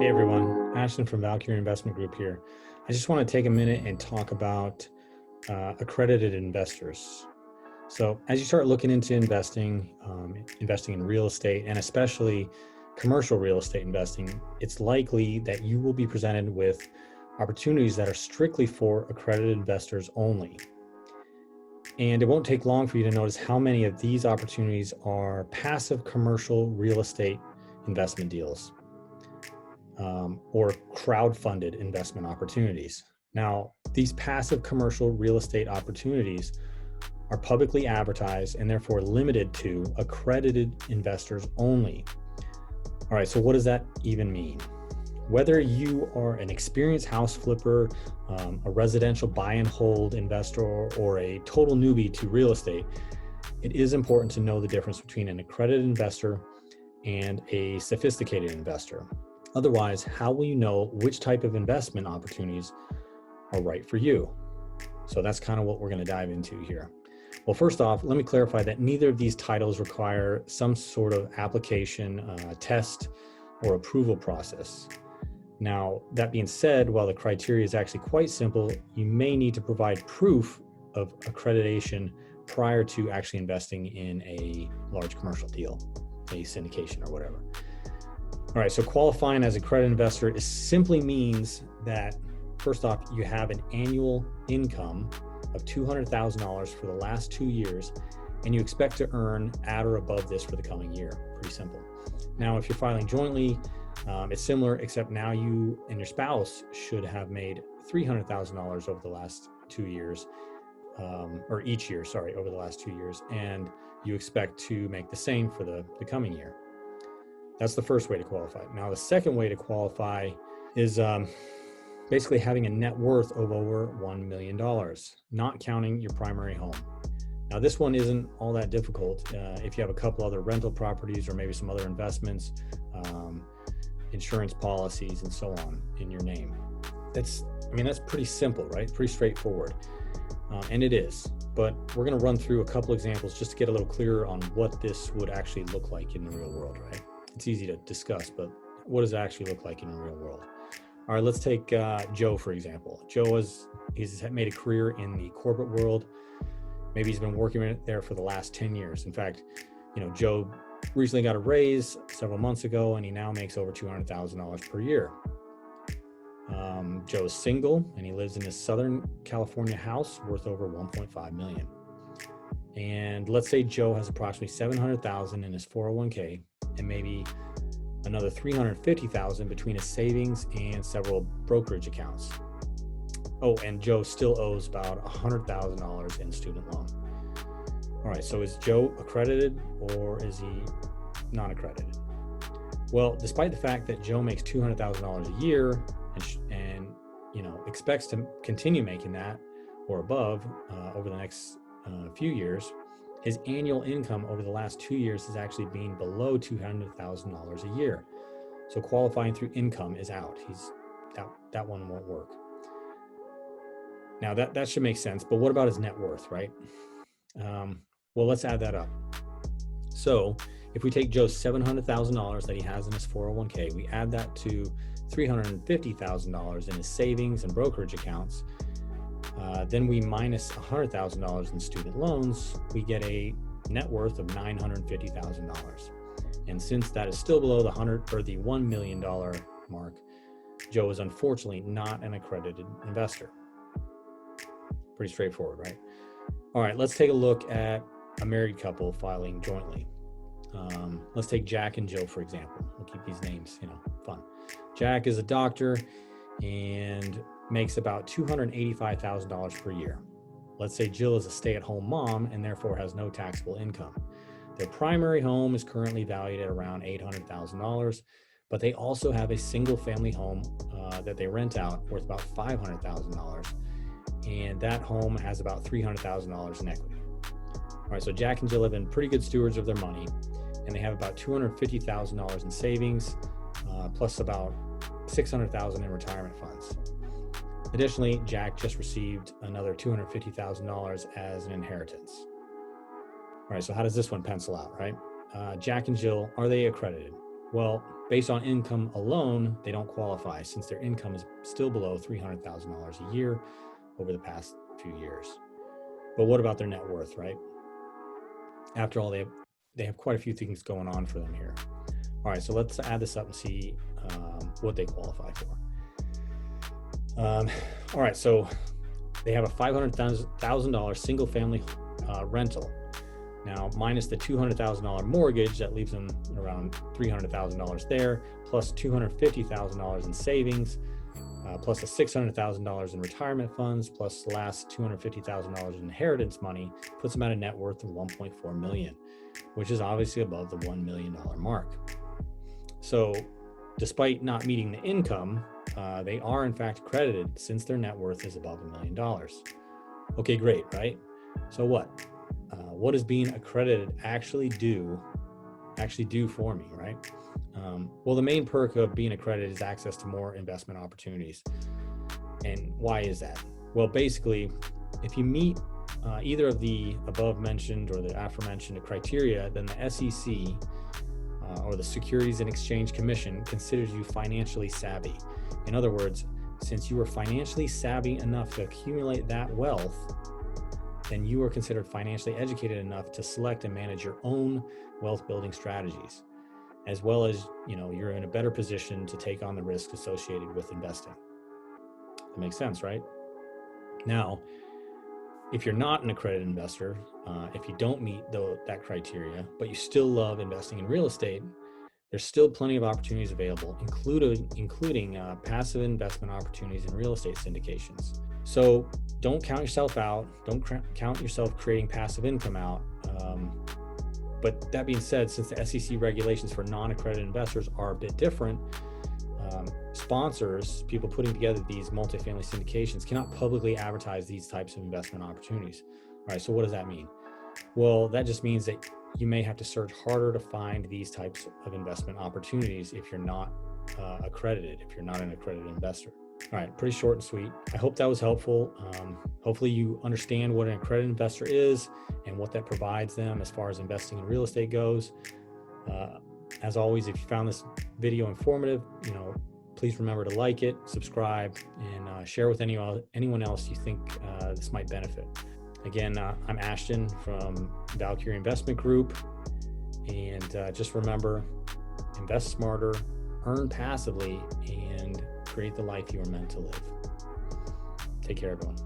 Hey everyone, Ashton from Valkyrie Investment Group here. I just want to take a minute and talk about accredited investors. So as you start looking into investing in real estate and especially commercial real estate investing, it's likely that you will be presented with opportunities that are strictly for accredited investors only. And it won't take long for you to notice how many of these opportunities are passive commercial real estate investment deals. Or crowd-funded investment opportunities. Now, these passive commercial real estate opportunities are publicly advertised and therefore limited to accredited investors only. All right, so what does that even mean? Whether you are an experienced house flipper, a residential buy and hold investor, or a total newbie to real estate, it is important to know the difference between an accredited investor and a sophisticated investor. Otherwise, how will you know which type of investment opportunities are right for you? So that's kind of what we're going to dive into here. Well, first off, let me clarify that neither of these titles require some sort of application, test, or approval process. Now, that being said, while the criteria is actually quite simple, you may need to provide proof of accreditation prior to actually investing in a large commercial deal, a syndication or whatever. All right, so qualifying as a accredited investor simply means that, first off, you have an annual income of $200,000 for the last 2 years, and you expect to earn at or above this for the coming year. Pretty simple. Now, if you're filing jointly, it's similar, except now you and your spouse should have made $300,000 over the last 2 years, or each year, sorry, over the last 2 years, and you expect to make the same for the coming year. That's the first way to qualify. Now, the second way to qualify is basically having a net worth of over $1 million, not counting your primary home. Now, this one isn't all that difficult if you have a couple other rental properties or maybe some other investments, insurance policies, and so on in your name. That's pretty simple, right? Pretty straightforward. And it is. But we're going to run through a couple examples just to get a little clearer on what this would actually look like in the real world, right? It's easy to discuss, but what does it actually look like in the real world? All right, let's take Joe, for example. Joe he's made a career in the corporate world. Maybe he's been working there for the last 10 years. In fact, Joe recently got a raise several months ago, and he now makes over $200,000 per year. Joe's single, and he lives in his Southern California house worth over $1.5 million. And let's say Joe has approximately $700,000 in his 401k, and maybe another $350,000 between his savings and several brokerage accounts. Oh, and Joe still owes about $100,000 in student loan. All right, so is Joe accredited or is he non-accredited? Well, despite the fact that Joe makes $200,000 a year and expects to continue making that or above over the next few years, his annual income over the last 2 years has actually been below $200,000 a year. So qualifying through income is out. That one won't work. Now that should make sense, but what about his net worth, right? Well, let's add that up. So if we take Joe's $700,000 that he has in his 401k, we add that to $350,000 in his savings and brokerage accounts, then we minus $100,000 in student loans, we get a net worth of $950,000. And since that is still below the $1 million mark, Joe is unfortunately not an accredited investor. Pretty straightforward, right? All right, let's take a look at a married couple filing jointly. Let's take Jack and Jill, for example. We'll keep these names, fun. Jack is a doctor and makes about $285,000 per year. Let's say Jill is a stay-at-home mom and therefore has no taxable income. Their primary home is currently valued at around $800,000, but they also have a single-family home that they rent out worth about $500,000, and that home has about $300,000 in equity. All right, so Jack and Jill have been pretty good stewards of their money, and they have about $250,000 in savings, plus about $600,000 in retirement funds. Additionally, Jack just received another $250,000 as an inheritance. All right, so how does this one pencil out, right? Jack and Jill, are they accredited? Well, based on income alone, they don't qualify since their income is still below $300,000 a year over the past few years. But what about their net worth, right? After all, they have quite a few things going on for them here. All right, so let's add this up and see what they qualify for. All right, so they have a $500,000 single family rental. Now, minus the $200,000 mortgage, that leaves them around $300,000 there, plus $250,000 in savings, plus the $600,000 in retirement funds, plus the last $250,000 in inheritance money, puts them at a net worth of $1.4 million, which is obviously above the $1 million mark. So despite not meeting the income, they are in fact accredited since their net worth is above $1 million. Okay, great, right? So what? What does being accredited actually do for me, right? Well, the main perk of being accredited is access to more investment opportunities. And why is that? Well, basically, if you meet either of the above mentioned or the aforementioned criteria, then the SEC or the Securities and Exchange Commission considers you financially savvy. In other words, since you are financially savvy enough to accumulate that wealth, then you are considered financially educated enough to select and manage your own wealth building strategies, as well as, you're in a better position to take on the risk associated with investing. That makes sense, right? Now, if you're not an accredited investor, if you don't meet that criteria, but you still love investing in real estate, there's still plenty of opportunities available, including passive investment opportunities in real estate syndications. So don't count yourself out. Don't count yourself creating passive income out. But that being said, since the SEC regulations for non-accredited investors are a bit different, sponsors, people putting together these multifamily syndications, cannot publicly advertise these types of investment opportunities. All right, so what does that mean? Well, that just means that you may have to search harder to find these types of investment opportunities if you're not accredited, if you're not an accredited investor. All right, pretty short and sweet. I hope that was helpful. Hopefully you understand what an accredited investor is and what that provides them as far as investing in real estate goes. As always, if you found this video informative, please remember to like it, subscribe, and share with anyone else you think this might benefit. Again, I'm Ashton from Valkyrie Investment Group, and just remember, invest smarter, earn passively, and create the life you are meant to live. Take care, everyone.